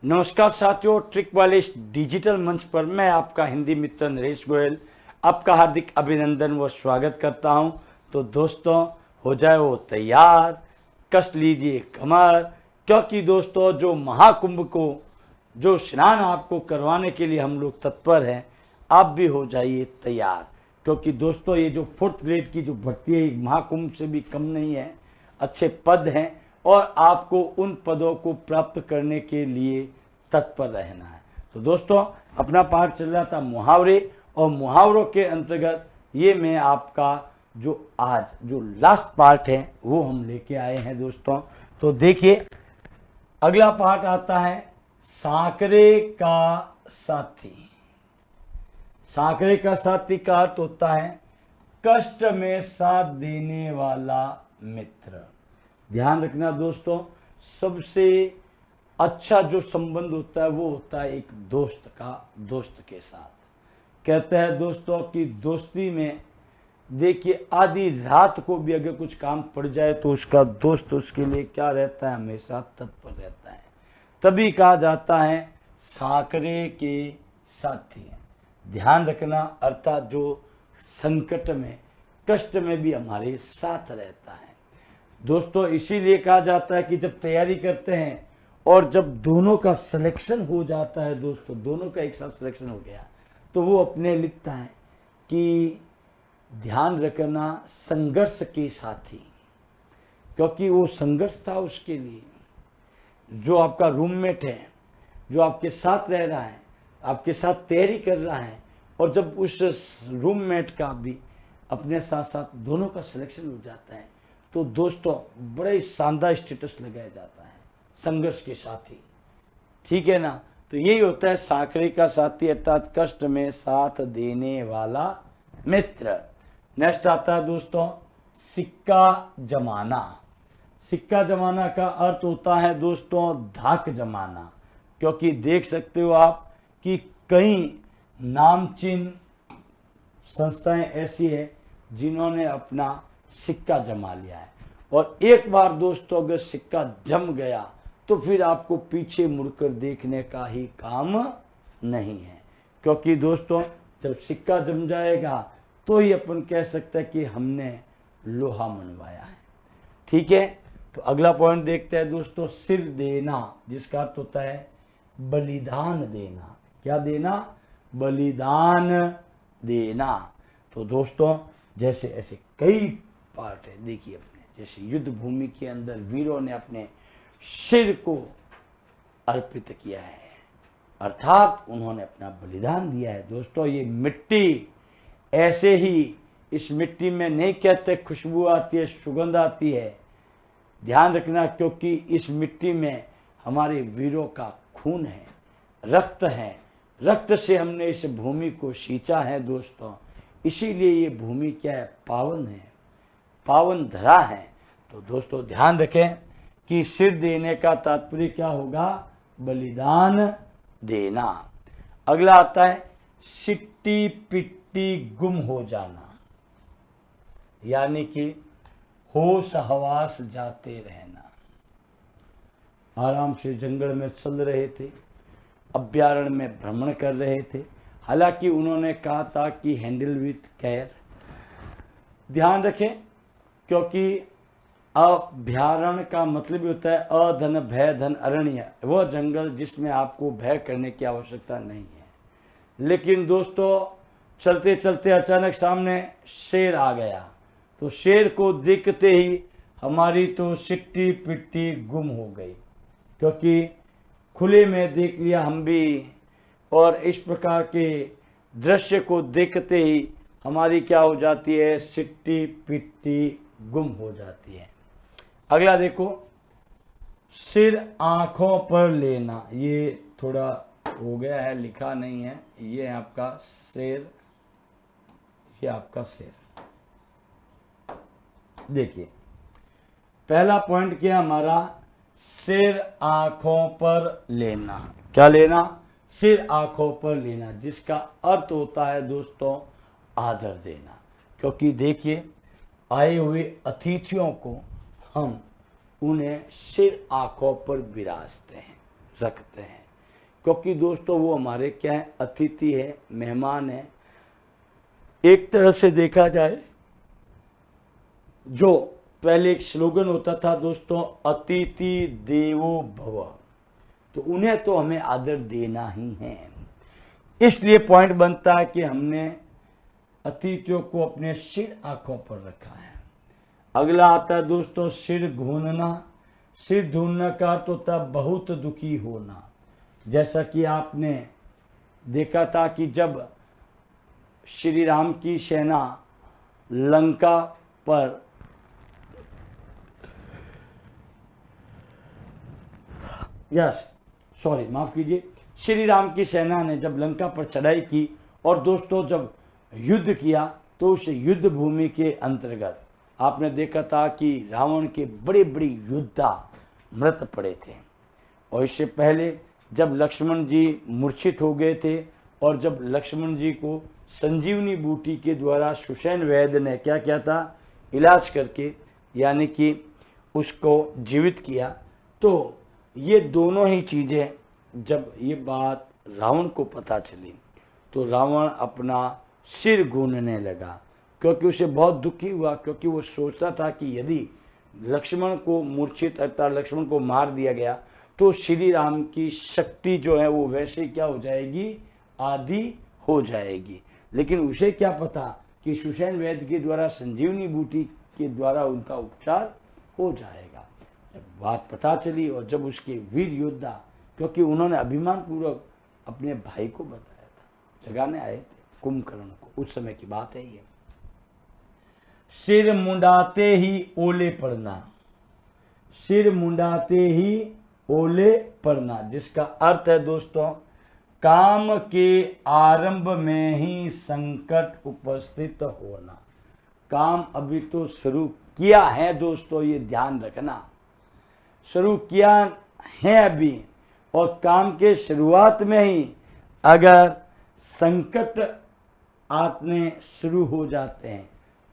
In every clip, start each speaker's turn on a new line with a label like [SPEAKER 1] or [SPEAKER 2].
[SPEAKER 1] नमस्कार साथियों, ट्रिक वाले इस डिजिटल मंच पर मैं आपका हिंदी मित्र नरेश गोयल आपका हार्दिक अभिनंदन व स्वागत करता हूं। तो दोस्तों, हो जाए वो तैयार, कस लीजिए कमर, क्योंकि दोस्तों जो महाकुंभ को जो स्नान आपको करवाने के लिए हम लोग तत्पर हैं, आप भी हो जाइए तैयार। क्योंकि दोस्तों ये जो 4th ग्रेड की जो भर्ती है, महाकुंभ से भी कम नहीं है। अच्छे पद हैं और आपको उन पदों को प्राप्त करने के लिए तत्पर रहना है। तो दोस्तों, अपना पाठ चल रहा था मुहावरे, और मुहावरों के अंतर्गत ये मैं आपका जो आज जो लास्ट पार्ट है वो हम लेके आए हैं दोस्तों। तो देखिए, अगला पार्ट आता है सांकरे का साथी। सांकरे का साथी का अर्थ होता है कष्ट में साथ देने वाला मित्र। ध्यान रखना दोस्तों, सबसे अच्छा जो संबंध होता है वो होता है एक दोस्त का दोस्त के साथ। कहते हैं दोस्तों कि दोस्ती में देखिए, आधी रात को भी अगर कुछ काम पड़ जाए तो उसका दोस्त उसके लिए क्या रहता है, हमेशा तत्पर रहता है। तभी कहा जाता है सांकरे के साथी। ध्यान रखना, अर्थात जो संकट में कष्ट में भी हमारे साथ रहता है दोस्तों। इसीलिए कहा जाता है कि जब तैयारी करते हैं और जब दोनों का सिलेक्शन हो जाता है दोस्तों, दोनों का एक साथ सिलेक्शन हो गया, तो वो अपने लिखता है कि ध्यान रखना संघर्ष के साथी, क्योंकि वो संघर्ष था उसके लिए। जो आपका रूममेट है, जो आपके साथ रह रहा है, आपके साथ तैयारी कर रहा है, और जब उस रूममेट का भी अपने साथ साथ दोनों का सिलेक्शन हो जाता है, तो दोस्तों बड़े शानदार स्टेटस लगाया जाता है, संघर्ष के साथी। ठीक है ना। तो यही होता है सांकरे का साथी, अर्थात कष्ट में साथ देने वाला मित्र। नेक्स्ट आता है दोस्तों सिक्का जमाना। सिक्का जमाना का अर्थ होता है दोस्तों धाक जमाना। क्योंकि देख सकते हो आप कि कई नामचीन संस्थाएं ऐसी है जिन्होंने अपना सिक्का जमा लिया है, और एक बार दोस्तों अगर सिक्का जम गया तो फिर आपको पीछे मुड़कर देखने का ही काम नहीं है। क्योंकि दोस्तों जब सिक्का जम जाएगा तो ही अपन कह सकते हैं कि हमने लोहा मनवाया है। ठीक है। तो अगला पॉइंट देखते हैं दोस्तों सिर देना, जिसका अर्थ होता है बलिदान देना। क्या देना? बलिदान देना। तो दोस्तों जैसे ऐसे कई पार्ट है, देखिए अपने जैसे युद्ध भूमि के अंदर वीरों ने अपने सिर को अर्पित किया है, अर्थात उन्होंने अपना बलिदान दिया है। दोस्तों ये मिट्टी ऐसे ही, इस मिट्टी में नहीं कहते खुशबू आती है, सुगंध आती है। ध्यान रखना, क्योंकि इस मिट्टी में हमारे वीरों का खून है, रक्त है, रक्त से हमने इस भूमि को सींचा है दोस्तों। इसीलिए ये भूमि क्या है? पावन है, पावन धरा है। तो दोस्तों ध्यान रखें कि सिर देने का तात्पर्य क्या होगा? बलिदान देना। अगला आता है सिट्टी पिट्टी गुम हो जाना, यानी कि होश हवास जाते रहना। आराम से जंगल में चल रहे थे, अभ्यारण्य में भ्रमण कर रहे थे। हालांकि उन्होंने कहा था कि हैंडल विथ केयर। ध्यान रखें, क्योंकि अभ्यारण्य का मतलब ही होता है अधन भय धन अरण्य, वह जंगल जिसमें आपको भय करने की आवश्यकता नहीं है। लेकिन दोस्तों चलते चलते अचानक सामने शेर आ गया, तो शेर को देखते ही हमारी तो सिट्टी पिट्टी गुम हो गई, क्योंकि खुले में देख लिया हम भी, और इस प्रकार के दृश्य को देखते ही हमारी क्या हो जाती है? सिट्टी पिट्टी गुम हो जाती है। अगला देखो सिर आंखों पर लेना। ये थोड़ा हो गया है, लिखा नहीं है। ये है आपका शेर, ये आपका शेर। देखिए पहला पॉइंट क्या हमारा? सिर आंखों पर लेना। क्या लेना? सिर आंखों पर लेना, जिसका अर्थ होता है दोस्तों आदर देना। क्योंकि देखिए आए हुए अतिथियों को हम उन्हें सिर आंखों पर विराजते हैं, रखते हैं। क्योंकि दोस्तों वो हमारे क्या है, अतिथि है, मेहमान है। एक तरह से देखा जाए, जो पहले एक स्लोगन होता था दोस्तों, अतिथि देवो भव, तो उन्हें तो हमें आदर देना ही है। इसलिए पॉइंट बनता है कि हमने अतिथियों को अपने सिर आंखों पर रखा है। अगला आता है दोस्तों सिर घूनना। सिर ढूंढने का अर्थ होता है बहुत दुखी होना। जैसा कि आपने देखा था कि जब श्री राम की सेना लंका पर माफ कीजिए, श्री राम की सेना ने जब लंका पर चढ़ाई की और दोस्तों जब युद्ध किया, तो उस युद्ध भूमि के अंतर्गत आपने देखा था कि रावण के बड़े बड़े योद्धा मृत पड़े थे। और इससे पहले जब लक्ष्मण जी मूर्छित हो गए थे और जब लक्ष्मण जी को संजीवनी बूटी के द्वारा सुषेण वैद्य ने क्या किया था, इलाज करके यानी कि उसको जीवित किया, तो ये दोनों ही चीज़ें जब ये बात रावण को पता चली तो रावण अपना सिर गूंजने लगा, क्योंकि उसे बहुत दुखी हुआ, क्योंकि वो सोचता था कि यदि लक्ष्मण को मूर्छित अर्थात लक्ष्मण को मार दिया गया तो श्री राम की शक्ति जो है वो वैसे क्या हो जाएगी, आधी हो जाएगी। लेकिन उसे क्या पता कि सुषेण वैद्य के द्वारा संजीवनी बूटी के द्वारा उनका उपचार हो जाएगा। जब बात पता चली और जब उसके वीर योद्धा, क्योंकि उन्होंने अभिमान पूर्वक अपने भाई को बताया था, जगाने आए थे कुंभकर्ण को, उस समय की बात है ये। सिर मुंडाते ही ओले पड़ना। सिर मुंडाते ही ओले पड़ना, जिसका अर्थ है दोस्तों काम के आरंभ में ही संकट उपस्थित होना। काम अभी तो शुरू किया है दोस्तों, ये ध्यान रखना, शुरू किया है अभी, और काम के शुरुआत में ही अगर संकट आने शुरू हो जाते हैं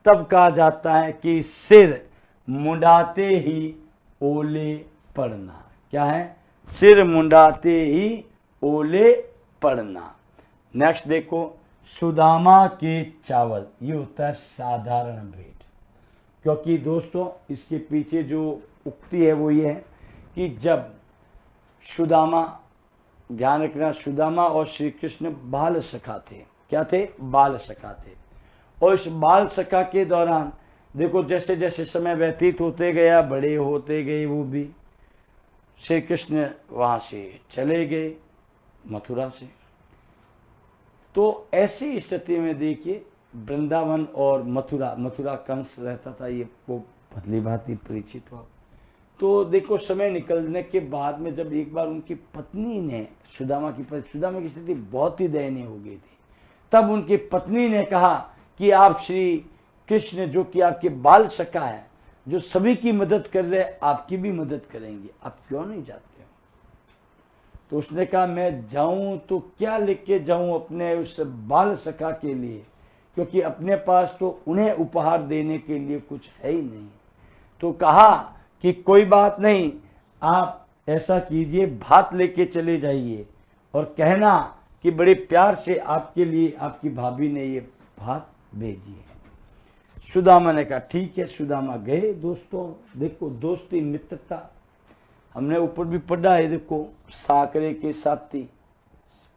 [SPEAKER 1] तब कहा जाता है कि सिर मुंडाते ही ओले पड़ना। क्या है, सिर मुंडाते ही ओले पड़ना। नेक्स्ट देखो, सुदामा के चावल, ये होता है साधारण भेंट। क्योंकि दोस्तों इसके पीछे जो उक्ति है वो ये है कि जब सुदामा, ध्यान रखना, सुदामा और श्री कृष्ण बाल सखा थे। क्या थे, बाल सखा थे। और इस बाल सखा के दौरान देखो जैसे जैसे समय व्यतीत होते गया, बड़े होते गए वो भी, श्री कृष्ण वहाँ से चले गए मथुरा से। तो ऐसी स्थिति में देखिए वृंदावन और मथुरा कंस रहता था, ये वो भली भांति परिचित हुआ। तो देखो समय निकलने के बाद में जब एक बार उनकी पत्नी ने सुदामा की स्थिति बहुत ही दयनीय हो गई थी, तब उनकी पत्नी ने कहा कि आप श्री कृष्ण जो कि आपके बाल सखा है, जो सभी की मदद कर रहे, आपकी भी मदद करेंगे, आप क्यों नहीं जाते हो? तो उसने कहा मैं जाऊं तो क्या लेके जाऊं अपने उस बाल सखा के लिए, क्योंकि अपने पास तो उन्हें उपहार देने के लिए कुछ है ही नहीं। तो कहा कि कोई बात नहीं, आप ऐसा कीजिए, भात लेके चले जाइए और कहना कि बड़े प्यार से आपके लिए आपकी भाभी ने ये भात भेजी है। सुदामा ने कहा ठीक है। सुदामा गए। दोस्तों देखो दोस्ती मित्रता हमने ऊपर भी पढ़ा है, देखो साकरे के साथी,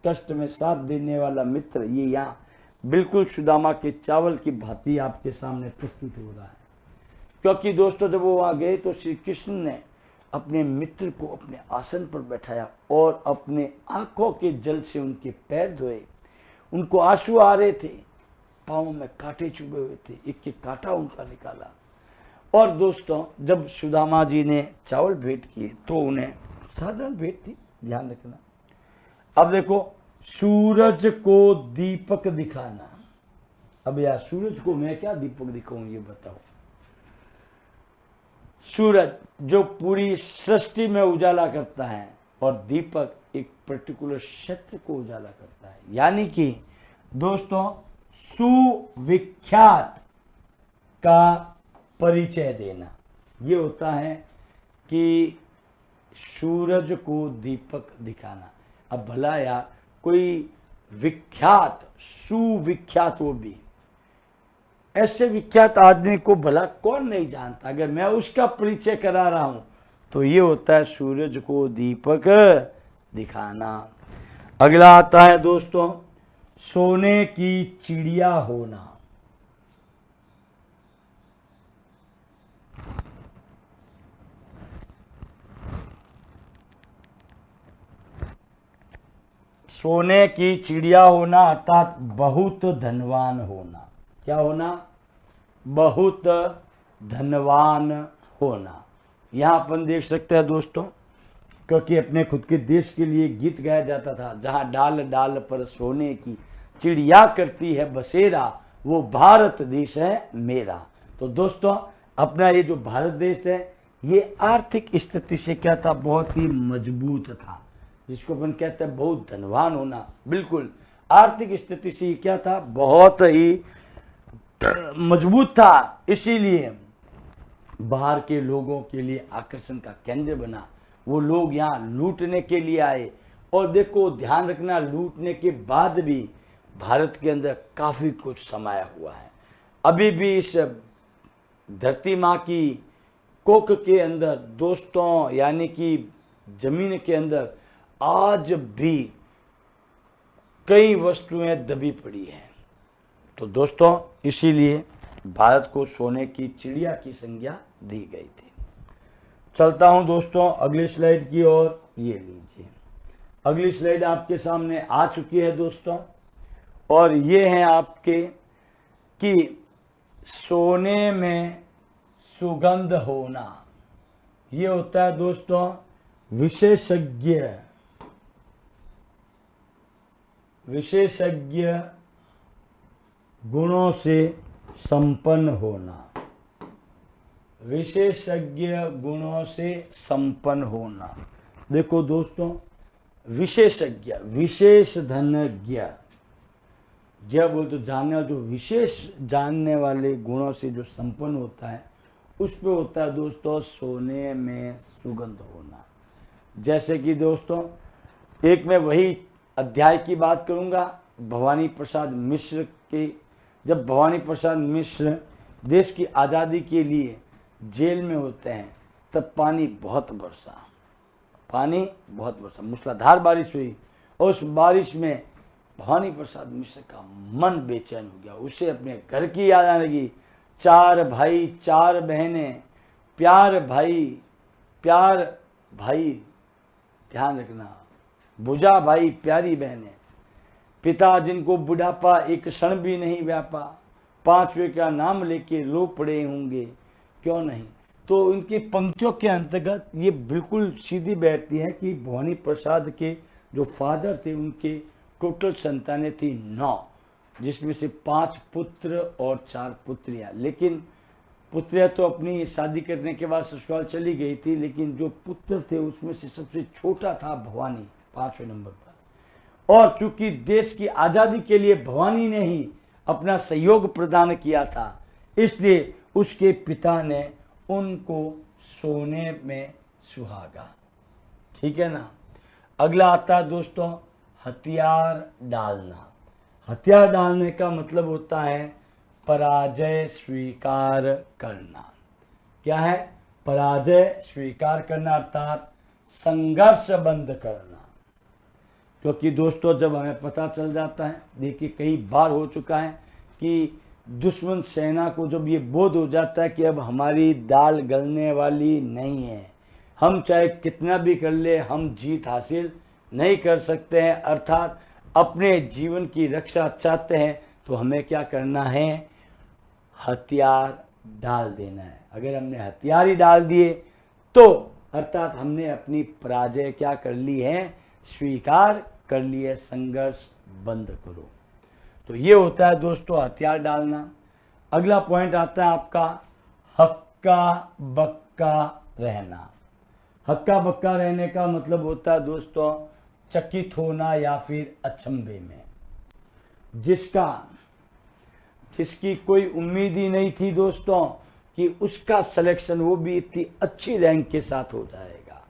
[SPEAKER 1] कष्ट में साथ देने वाला मित्र, ये यहाँ बिल्कुल सुदामा के चावल की भांति आपके सामने प्रस्तुत हो रहा है। क्योंकि दोस्तों जब वो वहाँ गए तो श्री कृष्ण ने अपने मित्र को अपने आसन पर बैठाया और अपने आंखों के जल से उनके पैर धोए। उनको आंसू आ रहे थे, पाँव में कांटे चुभे हुए थे, एक एक कांटा उनका निकाला। और दोस्तों जब सुदामा जी ने चावल भेंट किए तो उन्हें साधारण भेंट थी, ध्यान रखना। अब देखो सूरज को दीपक दिखाना। अब यार सूरज को मैं क्या दीपक दिखाऊं ये बताओ। सूरज जो पूरी सृष्टि में उजाला करता है और दीपक एक पर्टिकुलर क्षेत्र को उजाला करता है। यानी कि दोस्तों सुविख्यात का परिचय देना, ये होता है कि सूरज को दीपक दिखाना। अब भला यार कोई विख्यात सुविख्यात, वो भी ऐसे विख्यात आदमी को भला कौन नहीं जानता, अगर मैं उसका परिचय करा रहा हूं तो ये होता है सूरज को दीपक दिखाना। अगला आता है दोस्तों सोने की चिड़िया होना। सोने की चिड़िया होना अर्थात बहुत धनवान होना। क्या होना? बहुत धनवान होना। यहाँ अपन देख सकते हैं दोस्तों, क्योंकि अपने खुद के देश के लिए गीत गाया जाता था, जहाँ डाल डाल पर सोने की चिड़िया करती है बसेरा, वो भारत देश है मेरा। तो दोस्तों अपना ये जो भारत देश है ये आर्थिक स्थिति से क्या था, बहुत ही मजबूत था, जिसको अपन कहते हैं बहुत धनवान होना। बिल्कुल आर्थिक स्थिति से क्या था, बहुत ही मजबूत था, इसीलिए बाहर के लोगों के लिए आकर्षण का केंद्र बना। वो लोग यहाँ लूटने के लिए आए, और देखो ध्यान रखना, लूटने के बाद भी भारत के अंदर काफी कुछ समाया हुआ है। अभी भी इस धरती माँ की कोख के अंदर दोस्तों, यानी कि जमीन के अंदर आज भी कई वस्तुएं दबी पड़ी हैं। तो दोस्तों इसीलिए भारत को सोने की चिड़िया की संज्ञा दी गई थी। चलता हूं दोस्तों अगली स्लाइड की ओर। ये लीजिए, अगली स्लाइड आपके सामने आ चुकी है दोस्तों, और ये है आपके कि सोने में सुगंध होना। ये होता है दोस्तों विशेषज्ञ गुणों से संपन्न होना। विशेषज्ञ गुणों से संपन्न होना। देखो दोस्तों, विशेषज्ञ, विशेष धनज्ञ, जब बोल तो जानने, जो विशेष जानने वाले गुणों से जो संपन्न होता है, उस पे होता है दोस्तों सोने में सुगंध होना। जैसे कि दोस्तों एक मैं वही अध्याय की बात करूंगा, भवानी प्रसाद मिश्र के, जब भवानी प्रसाद मिश्र देश की आज़ादी के लिए जेल में होते हैं, तब पानी बहुत बरसा, मूसलाधार बारिश हुई, और उस बारिश में भवानी प्रसाद मिश्र का मन बेचैन हो गया। उसे अपने घर की याद आने लगी। 4 भाई 4 बहनें, प्यार भाई, ध्यान रखना, बुझा भाई प्यारी बहनें, पिता जिनको बुढ़ापा एक क्षण भी नहीं व्यापा, 5वें का नाम लेके रो पड़े होंगे क्यों नहीं। तो इनकी पंक्तियों के अंतर्गत ये बिल्कुल सीधी बैठती है कि भवानी प्रसाद के जो फादर थे, उनके टोटल संतानें थी 9, जिसमें से 5 पुत्र और 4 पुत्रियां। लेकिन पुत्रियां तो अपनी शादी करने के बाद ससुराल चली गई थी, लेकिन जो पुत्र थे उसमें से सबसे छोटा था भवानी, 5वें नंबर पर। और चूंकि देश की आज़ादी के लिए भवानी ने ही अपना सहयोग प्रदान किया था, इसलिए उसके पिता ने उनको सोने में सुहागा। ठीक है ना। अगला आता है दोस्तों हथियार डालना। हथियार डालने का मतलब होता है पराजय स्वीकार करना। क्या है? पराजय स्वीकार करना अर्थात संघर्ष बंद करना। क्योंकि दोस्तों जब हमें पता चल जाता है, देखिए कई बार हो चुका है कि दुश्मन सेना को जब ये बोध हो जाता है कि अब हमारी दाल गलने वाली नहीं है, हम चाहे कितना भी कर ले हम जीत हासिल नहीं कर सकते हैं, अर्थात अपने जीवन की रक्षा चाहते हैं, तो हमें क्या करना है? हथियार डाल देना है। अगर हमने हथियार ही डाल दिए तो अर्थात हमने अपनी पराजय क्या कर ली है? स्वीकार कर ली है। संघर्ष बंद करो। तो ये होता है दोस्तों हथियार डालना। अगला पॉइंट आता है आपका हक्का बक्का रहना। हक्का बक्का रहने का मतलब होता है दोस्तों चकित होना या फिर अचंभे में। जिसकी कोई उम्मीद ही नहीं थी दोस्तों कि उसका सिलेक्शन वो भी इतनी अच्छी रैंक के साथ हो जाएगा,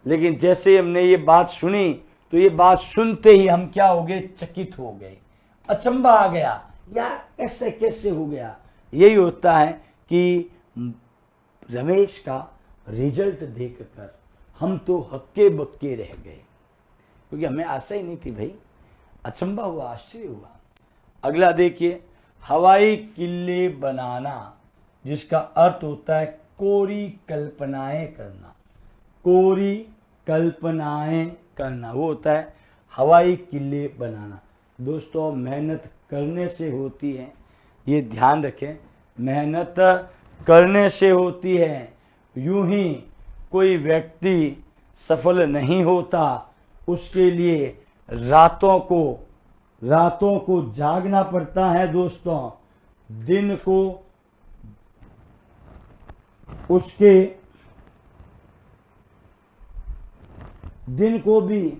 [SPEAKER 1] लेकिन जैसे हमने ये बात सुनी तो ये बात सुनते ही हम क्या हो गए, चकित हो गए, अचंभा आ गया, यार ऐसे कैसे हो गया। यही होता है कि रमेश का रिजल्ट देखकर हम तो हक्के बक्के रह गए, क्योंकि हमें आशा ही नहीं थी भाई, अचंभा हुआ, आश्चर्य हुआ। अगला देखिए, हवाई किले बनाना, जिसका अर्थ होता है कोरी कल्पनाएं करना, कोरी कल्पनाएं करना, वो होता है हवाई किले बनाना। दोस्तों मेहनत करने से होती है, ये ध्यान रखें, मेहनत करने से होती है। यूं ही कोई व्यक्ति सफल नहीं होता, उसके लिए रातों को जागना पड़ता है दोस्तों, दिन को भी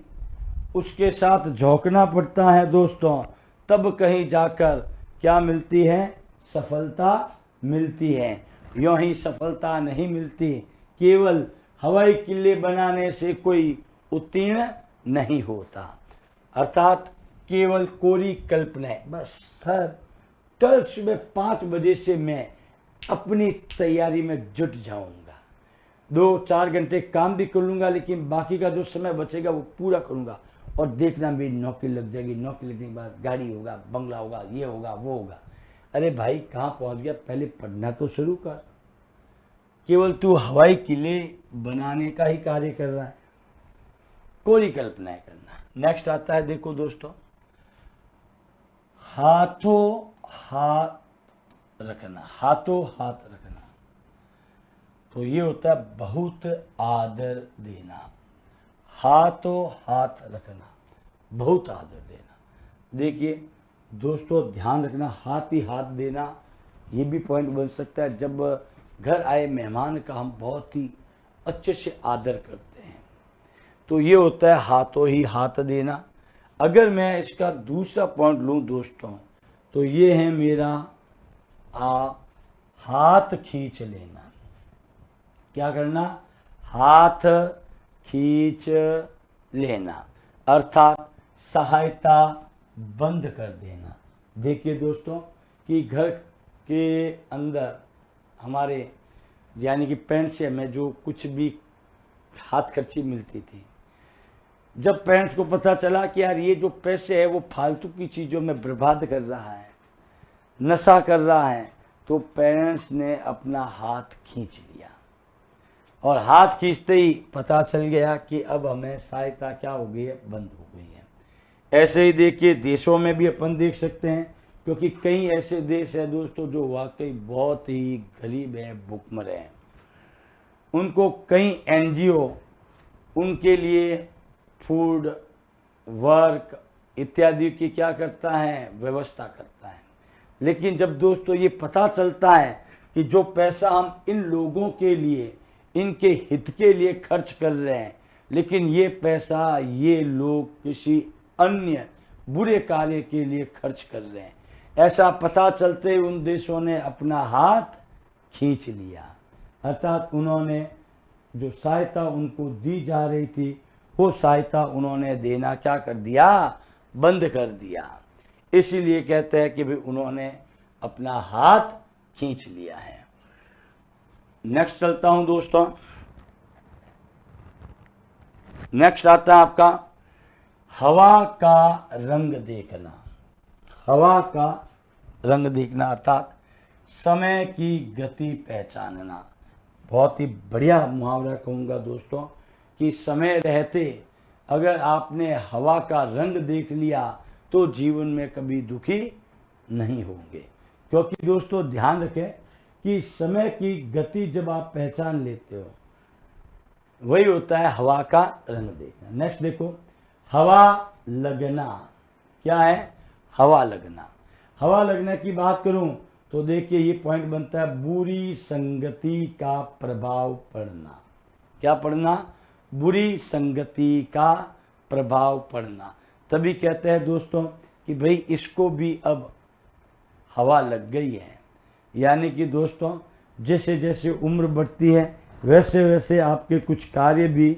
[SPEAKER 1] उसके साथ झोंकना पड़ता है दोस्तों, तब कहीं जाकर क्या मिलती है, सफलता मिलती है। यूं ही सफलता नहीं मिलती, केवल हवाई किले बनाने से कोई उत्तीर्ण नहीं होता, अर्थात केवल कोरी कल्पनाएं। बस सर कल सुबह 5 बजे से मैं अपनी तैयारी में जुट जाऊंगा, 2-4 घंटे काम भी कर लूंगा, लेकिन बाकी का जो समय बचेगा वो पूरा करूंगा, और देखना भी नौकरी लग जाएगी, नौकरी लगने के बाद गाड़ी होगा, बंगला होगा, ये होगा, वो होगा। अरे भाई कहाँ पहुंच गया, पहले पढ़ना तो शुरू कर। केवल तू हवाई किले बनाने का ही कार्य कर रहा है, कोरी कल्पनाएं करना। नेक्स्ट आता है, देखो दोस्तों, हाथों हाथ रखना, हाथों हाथ रखना, तो ये होता है बहुत आदर देना, हाथों हाथ रखना, बहुत आदर देना। देखिए दोस्तों ध्यान रखना, हाथ ही हाथ देना, ये भी पॉइंट बन सकता है। जब घर आए मेहमान का हम बहुत ही अच्छे से आदर करते हैं, तो ये होता है हाथों ही हाथ देना। अगर मैं इसका दूसरा पॉइंट लूँ दोस्तों, तो ये है मेरा हाथ खींच लेना। क्या करना, हाथ खींच लेना, अर्थात सहायता बंद कर देना। देखिए दोस्तों कि घर के अंदर हमारे यानी कि पेरेंट्स से हमें जो कुछ भी हाथ खर्ची मिलती थी, जब पेरेंट्स को पता चला कि यार ये जो पैसे है वो फालतू की चीज़ों में बर्बाद कर रहा है, नशा कर रहा है, तो पेरेंट्स ने अपना हाथ खींच लिया, और हाथ खींचते ही पता चल गया कि अब हमें सहायता क्या हो गई है, बंद हो गई है। ऐसे ही देखिए देशों में भी अपन देख सकते हैं, क्योंकि कई ऐसे देश हैं दोस्तों जो वाकई बहुत ही गरीब हैं, भूखमरे हैं, उनको कई NGO उनके लिए फूड, वर्क इत्यादि की क्या करता है, व्यवस्था करता है। लेकिन जब दोस्तों ये पता चलता है कि जो पैसा हम इन लोगों के लिए, इनके हित के लिए खर्च कर रहे हैं, लेकिन ये पैसा ये लोग किसी अन्य बुरे कार्य के लिए खर्च कर रहे हैं, ऐसा पता चलते ही उन देशों ने अपना हाथ खींच लिया, अर्थात उन्होंने जो सहायता उनको दी जा रही थी वो सहायता उन्होंने देना क्या कर दिया, बंद कर दिया। इसीलिए कहते हैं कि भाई उन्होंने अपना हाथ खींच लिया है। नेक्स्ट चलता हूं दोस्तों, नेक्स्ट आता है आपका हवा का रंग देखना। हवा का रंग देखना अर्थात समय की गति पहचानना। बहुत ही बढ़िया मुहावरा कहूँगा दोस्तों कि समय रहते अगर आपने हवा का रंग देख लिया तो जीवन में कभी दुखी नहीं होंगे। क्योंकि दोस्तों ध्यान रखें कि समय की गति जब आप पहचान लेते हो वही होता है हवा का रंग देखना। नेक्स्ट देखो, हवा लगना। क्या है? हवा लगना। हवा लगने की बात करूं तो देखिए ये पॉइंट बनता है बुरी संगति का प्रभाव पड़ना। क्या पड़ना? बुरी संगति का प्रभाव पड़ना। तभी कहते हैं दोस्तों कि भाई इसको भी अब हवा लग गई है। यानी कि दोस्तों जैसे जैसे उम्र बढ़ती है वैसे वैसे आपके कुछ कार्य भी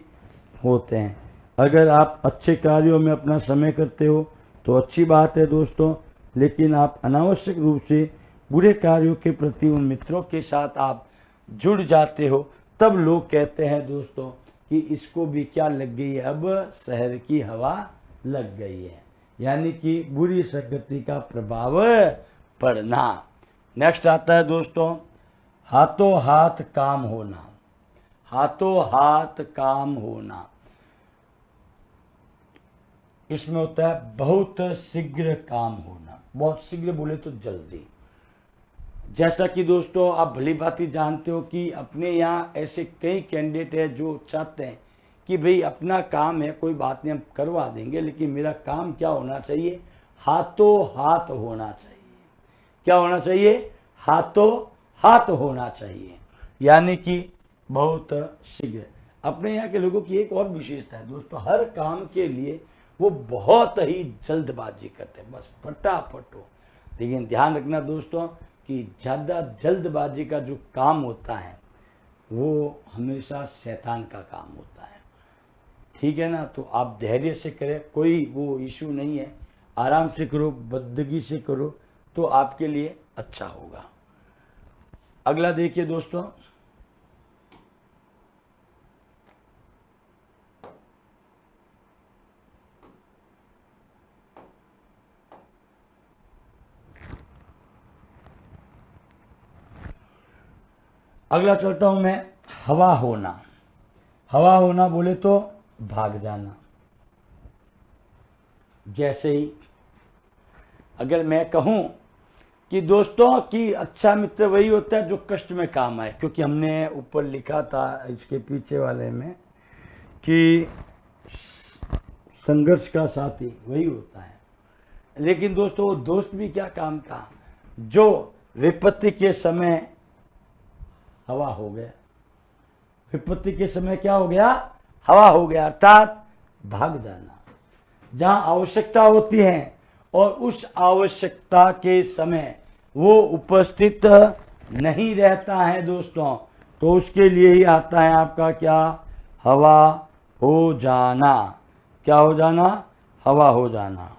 [SPEAKER 1] होते हैं। अगर आप अच्छे कार्यों में अपना समय करते हो तो अच्छी बात है दोस्तों, लेकिन आप अनावश्यक रूप से बुरे कार्यों के प्रति उन मित्रों के साथ आप जुड़ जाते हो, तब लोग कहते हैं दोस्तों कि इसको भी क्या लग गई है, अब शहर की हवा लग गई है, यानी कि बुरी संगति का प्रभाव पड़ना। नेक्स्ट आता है दोस्तों, हाथों हाथ काम होना। हाथों हाथ काम होना, इसमें होता है बहुत शीघ्र काम होना। बहुत शीघ्र बोले तो जल्दी। जैसा कि दोस्तों आप भली भांति जानते हो कि अपने यहाँ ऐसे कई कैंडिडेट हैं जो चाहते हैं कि भाई अपना काम है, कोई बात नहीं हम करवा देंगे, लेकिन मेरा काम क्या होना चाहिए, हाथों हाथ होना चाहिए। क्या होना चाहिए, हाथों हाथ होना चाहिए, यानी कि बहुत शीघ्र। अपने यहाँ के लोगों की एक और विशेषता है दोस्तों, हर काम के लिए वो बहुत ही जल्दबाजी करते हैं, बस फटाफट हो। लेकिन ध्यान रखना दोस्तों कि ज़्यादा जल्दबाजी का जो काम होता है वो हमेशा शैतान का काम होता है। ठीक है ना, तो आप धैर्य से करें, कोई वो इशू नहीं है, आराम से करो, बंदगी से करो तो आपके लिए अच्छा होगा। अगला देखिए दोस्तों, अगला चलता हूं मैं, हवा होना। हवा होना बोले तो भाग जाना। जैसे ही अगर मैं कहूं कि दोस्तों कि अच्छा मित्र वही होता है जो कष्ट में काम आए, क्योंकि हमने ऊपर लिखा था इसके पीछे वाले में कि संघर्ष का साथी वही होता है। लेकिन दोस्तों वो दोस्त भी क्या काम का, जो विपत्ति के समय हवा हो गया। विपत्ति के समय क्या हो गया, हवा हो गया, अर्थात भाग जाना। जहां आवश्यकता होती है और उस आवश्यकता के समय वो उपस्थित नहीं रहता है दोस्तों, तो उसके लिए ही आता है आपका क्या, हवा हो जाना। क्या हो जाना, हवा हो जाना।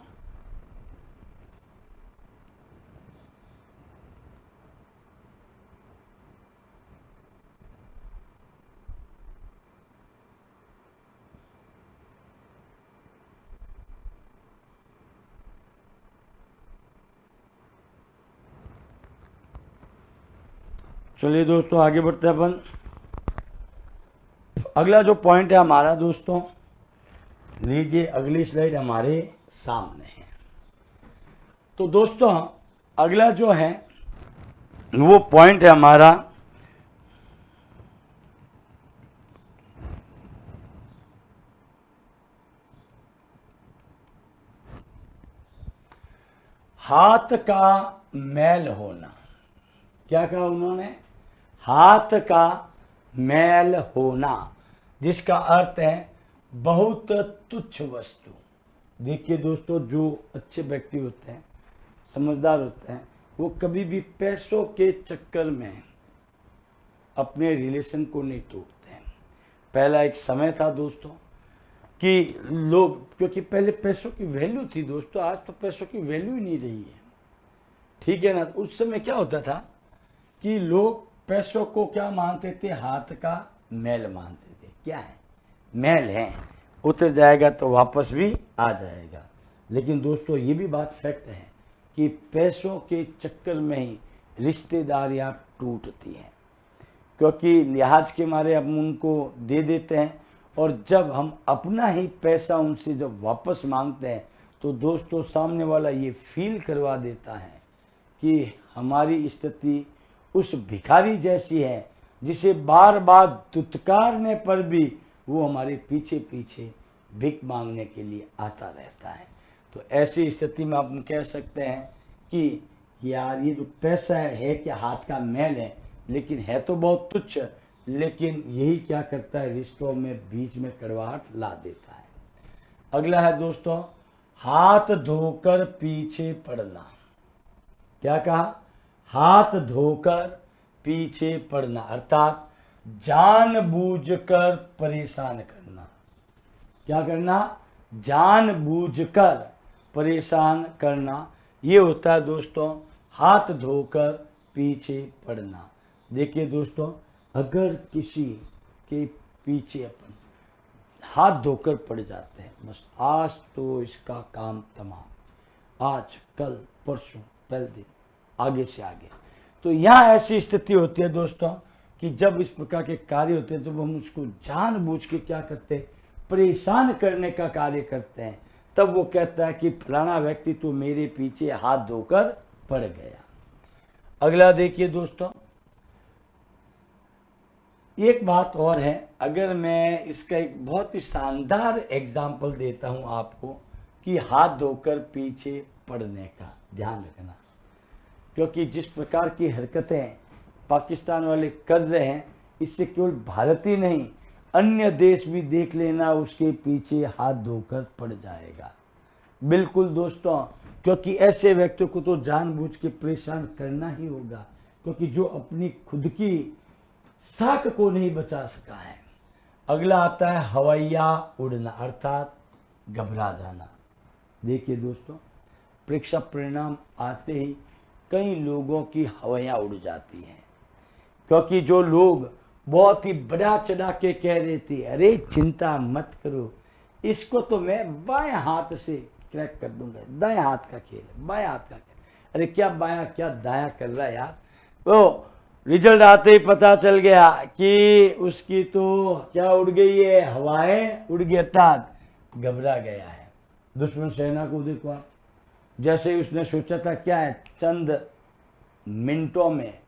[SPEAKER 1] चलिए दोस्तों आगे बढ़ते हैं अपन। अगला जो पॉइंट है हमारा दोस्तों, लीजिए अगली स्लाइड हमारे सामने है। तो दोस्तों अगला जो है वो पॉइंट है हमारा, हाथ का मैल होना। क्या कहा उन्होंने, हाथ का मैल होना, जिसका अर्थ है बहुत तुच्छ वस्तु। देखिए दोस्तों, जो अच्छे व्यक्ति होते हैं, समझदार होते हैं, वो कभी भी पैसों के चक्कर में अपने रिलेशन को नहीं तोड़ते हैं। पहला एक समय था दोस्तों कि लोग, क्योंकि पहले पैसों की वैल्यू थी दोस्तों, आज तो पैसों की वैल्यू ही नहीं रही है। ठीक है ना, उस समय क्या होता था कि लोग पैसों को क्या मानते थे, हाथ का मैल मानते थे। क्या है, मैल है, उतर जाएगा तो वापस भी आ जाएगा। लेकिन दोस्तों ये भी बात फैक्ट है कि पैसों के चक्कर में ही रिश्तेदारियां टूटती हैं, क्योंकि लिहाज के मारे हम उनको दे देते हैं, और जब हम अपना ही पैसा उनसे जब वापस मांगते हैं तो दोस्तों सामने वाला ये फील करवा देता है कि हमारी स्थिति उस भिखारी जैसी है जिसे बार बार दुत्कारने पर भी वो हमारे पीछे पीछे भीख मांगने के लिए आता रहता है। तो ऐसी स्थिति में आप कह सकते हैं कि यार ये जो पैसा है क्या हाथ का मैल है, लेकिन है तो बहुत तुच्छ, लेकिन यही क्या करता है, रिश्तों में बीच में कड़वाहट ला देता है। अगला है दोस्तों, हाथ धोकर पीछे पड़ना। क्या कहा, हाथ धोकर पीछे पड़ना, अर्थात जानबूझकर परेशान करना। क्या करना, जानबूझकर परेशान करना, ये होता है दोस्तों हाथ धोकर पीछे पड़ना। देखिए दोस्तों, अगर किसी के पीछे अपन हाथ धोकर पड़ जाते हैं, बस आज तो इसका काम तमाम, आज कल परसों पहले दिन, आगे से आगे। तो यहाँ ऐसी स्थिति होती है दोस्तों कि जब इस प्रकार के कार्य होते हैं, जब हम उसको जानबूझ के क्या करते हैं, परेशान करने का कार्य करते हैं, तब वो कहता है कि फलाना व्यक्ति तो मेरे पीछे हाथ धोकर पड़ गया। अगला देखिए दोस्तों, एक बात और है, अगर मैं इसका एक बहुत ही शानदार एग्जाम्पल देता हूं आपको कि हाथ धोकर पीछे पड़ने का, ध्यान रखना, क्योंकि जिस प्रकार की हरकतें पाकिस्तान वाले कर रहे हैं, इससे केवल भारत ही नहीं, अन्य देश भी देख लेना उसके पीछे हाथ धोकर पड़ जाएगा। बिल्कुल दोस्तों, क्योंकि ऐसे व्यक्तियों को तो जानबूझ के परेशान करना ही होगा, क्योंकि जो अपनी खुद की साख को नहीं बचा सका है। अगला आता है हवैया उड़ना, अर्थात घबरा जाना। देखिए दोस्तों, परीक्षा परिणाम आते ही कई लोगों की हवैया उड़ जाती हैं, क्योंकि जो लोग बहुत ही बढ़ा चढ़ा के कह रहे थे, अरे चिंता मत करो, इसको तो मैं बाएं हाथ से क्रैक कर दूंगा, दाएं हाथ का खेल, बाएं हाथ का खेल, अरे क्या बायां क्या दाया कर रहा है यार। तो रिजल्ट आते ही पता चल गया कि उसकी तो क्या उड़ गई है, हवाएं उड़ गई, अर्थात घबरा गया है। दुश्मन सेना को देखो आप, जैसे ही उसने सोचा था क्या है, चंद मिनटों में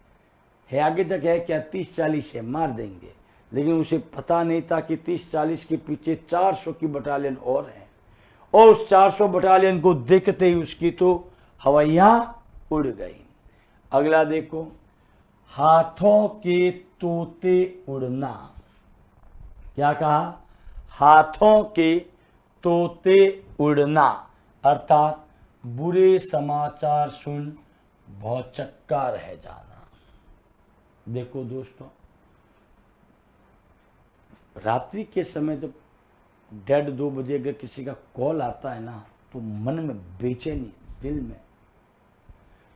[SPEAKER 1] है, आगे तक है क्या 30-40 से मार देंगे, लेकिन उसे पता नहीं था कि 30-40 के पीछे 400 की बटालियन और है, और उस 400 बटालियन को देखते ही उसकी तो हवाइयां उड़ गई। अगला देखो, हाथों के तोते उड़ना। क्या कहा, हाथों के तोते उड़ना, अर्थात बुरे समाचार सुन भौचक्का रह जाना। देखो दोस्तों, रात्रि के समय जब 1:30-2 बजे अगर किसी का कॉल आता है ना, तो मन में बेचैनी, दिल में,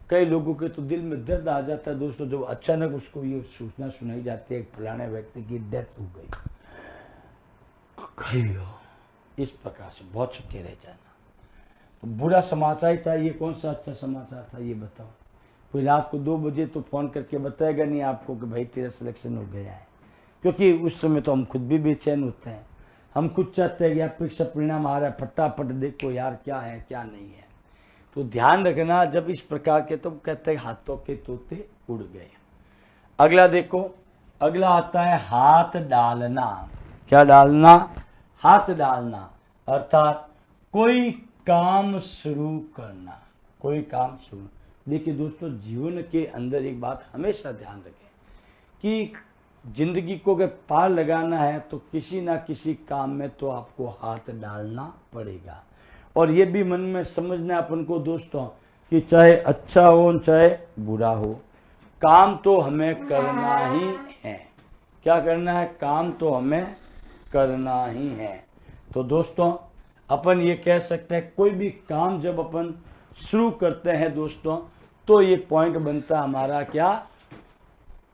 [SPEAKER 1] कई लोगों के तो दिल में दर्द आ जाता है दोस्तों, जब अचानक उसको ये सूचना सुनाई जाती है कि फलाने व्यक्ति की डेथ हो गई। इस प्रकार से बहुत चुके रह जाना, तो बुरा समाचार ही था, ये कौन सा अच्छा समाचार था ये बताओ। कोई रात को 2 बजे तो फोन करके बताएगा नहीं आपको कि भाई तेरा सिलेक्शन हो गया है, क्योंकि उस समय तो हम खुद भी बेचैन होते हैं, हम खुद चाहते हैं कि यार परीक्षा परिणाम आ रहा है, फटाफट देखो यार क्या है क्या नहीं है। तो ध्यान रखना, जब इस प्रकार के, तो कहते हैं हाथों के तोते उड़ गए। अगला देखो, अगला आता है हाथ डालना। क्या डालना, हाथ डालना, अर्थात कोई काम शुरू करना, कोई काम शुरू। देखिए दोस्तों, जीवन के अंदर एक बात हमेशा ध्यान रखें कि जिंदगी को अगर पार लगाना है तो किसी ना किसी काम में तो आपको हाथ डालना पड़ेगा, और ये भी मन में समझना अपन को दोस्तों कि चाहे अच्छा हो चाहे बुरा हो, काम तो हमें करना ही है। क्या करना है, काम तो हमें करना ही है। तो दोस्तों, अपन ये कह सकते हैं कोई भी काम जब अपन शुरू करते हैं दोस्तों, तो ये पॉइंट बनता है हमारा क्या,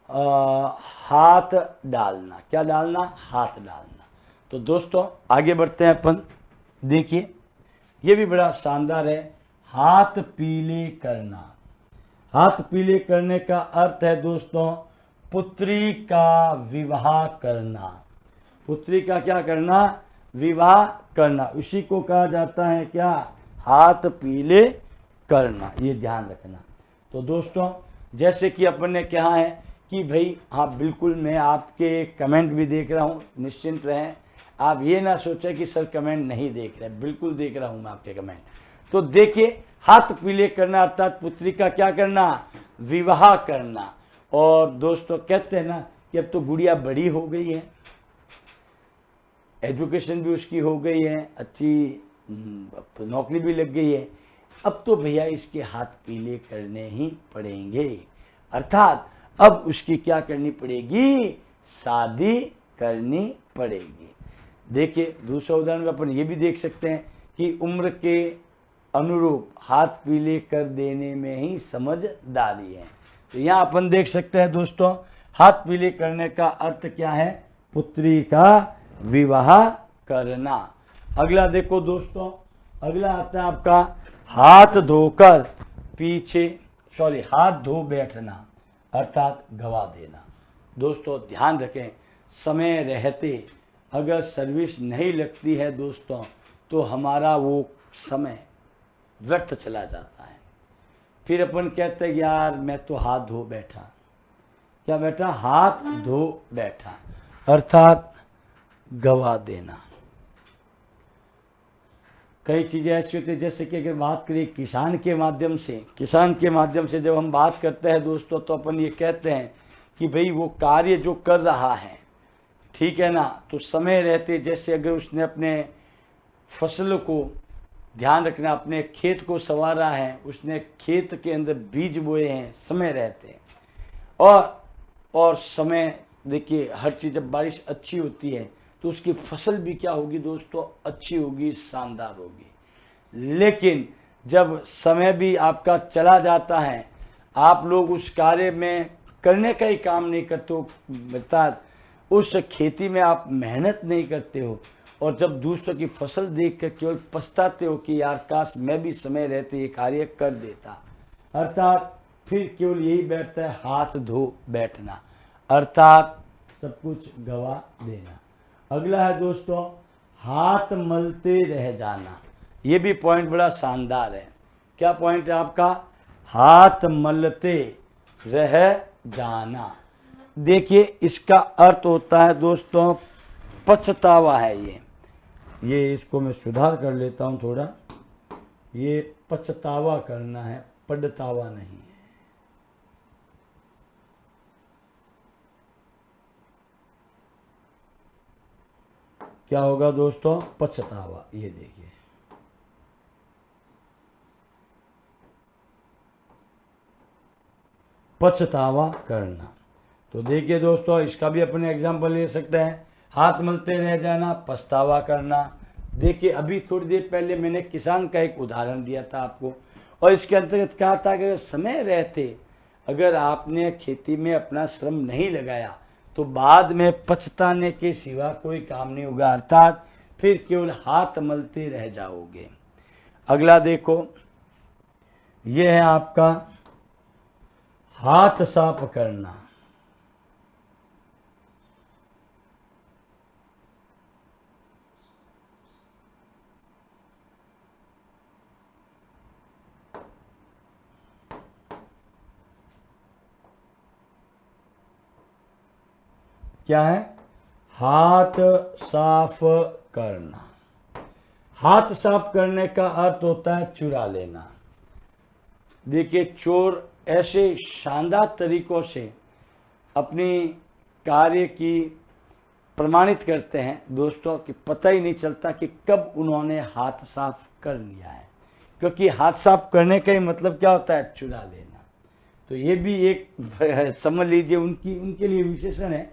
[SPEAKER 1] हाथ डालना। क्या डालना, हाथ डालना। तो दोस्तों आगे बढ़ते हैं अपन, देखिए ये भी बड़ा शानदार है, हाथ पीले करना। हाथ पीले करने का अर्थ है दोस्तों पुत्री का विवाह करना। पुत्री का क्या करना, विवाह करना, उसी को कहा जाता है क्या, हाथ पीले करना। ये ध्यान रखना। तो दोस्तों जैसे कि अपन ने कहा है कि भाई हाँ बिल्कुल, मैं आपके कमेंट भी देख रहा हूँ, निश्चिंत रहें, आप ये ना सोचें कि सर कमेंट नहीं देख रहे, बिल्कुल देख रहा हूँ मैं आपके कमेंट। तो देखिए, हाथ पीले करना अर्थात पुत्री का क्या करना, विवाह करना। और दोस्तों कहते हैं ना कि अब तो गुड़िया बड़ी हो गई है, एजुकेशन भी उसकी हो गई है अच्छी, अब तो नौकरी भी लग गई है, अब तो भैया इसके हाथ पीले करने ही पड़ेंगे, अर्थात अब उसकी क्या करनी पड़ेगी, शादी करनी पड़ेगी। देखिए दूसरा उदाहरण में अपन ये भी देख सकते हैं कि उम्र के अनुरूप हाथ पीले कर देने में ही समझदारी है। तो यहाँ अपन देख सकते हैं दोस्तों, हाथ पीले करने का अर्थ क्या है? पुत्री का विवाह करना। अगला देखो दोस्तों, अगला आता है आपका हाथ धोकर हाथ धो बैठना अर्थात गवा देना। दोस्तों ध्यान रखें, समय रहते अगर सर्विस नहीं लगती है दोस्तों, तो हमारा वो समय व्यर्थ चला जाता है। फिर अपन कहते हैं यार मैं तो हाथ धो बैठा। क्या बैठा? हाथ धो बैठा अर्थात गवा देना। कई चीज़ें ऐसी होती है, जैसे कि अगर बात करें किसान के माध्यम से जब हम बात करते हैं दोस्तों, तो अपन ये कहते हैं कि भाई वो कार्य जो कर रहा है, ठीक है ना, तो समय रहते जैसे अगर उसने अपने फसल को ध्यान रखना, अपने खेत को संवारा है, उसने खेत के अंदर बीज बोए हैं, समय रहते और समय देखिए हर चीज़, जब बारिश अच्छी होती है तो उसकी फसल भी क्या होगी दोस्तों? अच्छी होगी, शानदार होगी। लेकिन जब समय भी आपका चला जाता है, आप लोग उस कार्य में करने का ही काम नहीं करते हो, अर्थात उस खेती में आप मेहनत नहीं करते हो, और जब दूसरों की फसल देख कर केवल पछताते हो कि यार काश मैं भी समय रहते ये कार्य कर देता, अर्थात फिर केवल यही बैठता है हाथ धो बैठना अर्थात सब कुछ गवा देना। अगला है दोस्तों हाथ मलते रह जाना। ये भी पॉइंट बड़ा शानदार है। क्या पॉइंट है आपका? हाथ मलते रह जाना। देखिए इसका अर्थ होता है दोस्तों पछतावा है। ये इसको मैं सुधार कर लेता हूँ थोड़ा। ये पछतावा करना है, पछतावा नहीं है। क्या होगा दोस्तों? पछतावा। ये देखिए पछतावा करना। तो देखिए दोस्तों इसका भी अपने एग्जाम्पल ले सकते हैं। हाथ मलते रह जाना, पछतावा करना। देखिए अभी थोड़ी देर पहले मैंने किसान का एक उदाहरण दिया था आपको, और इसके अंतर्गत कहा था कि समय रहते अगर आपने खेती में अपना श्रम नहीं लगाया तो बाद में पछताने के सिवा कोई काम नहीं होगा, अर्थात फिर केवल हाथ मलते रह जाओगे। अगला देखो, यह है आपका हाथ साफ करना। क्या है? हाथ साफ करना। हाथ साफ करने का अर्थ होता है चुरा लेना। देखिए चोर ऐसे शानदार तरीकों से अपनी कार्य की प्रमाणित करते हैं दोस्तों कि पता ही नहीं चलता कि कब उन्होंने हाथ साफ कर लिया है, क्योंकि हाथ साफ करने का ही मतलब क्या होता है? चुरा लेना। तो ये भी एक समझ लीजिए उनके लिए विशेषण है,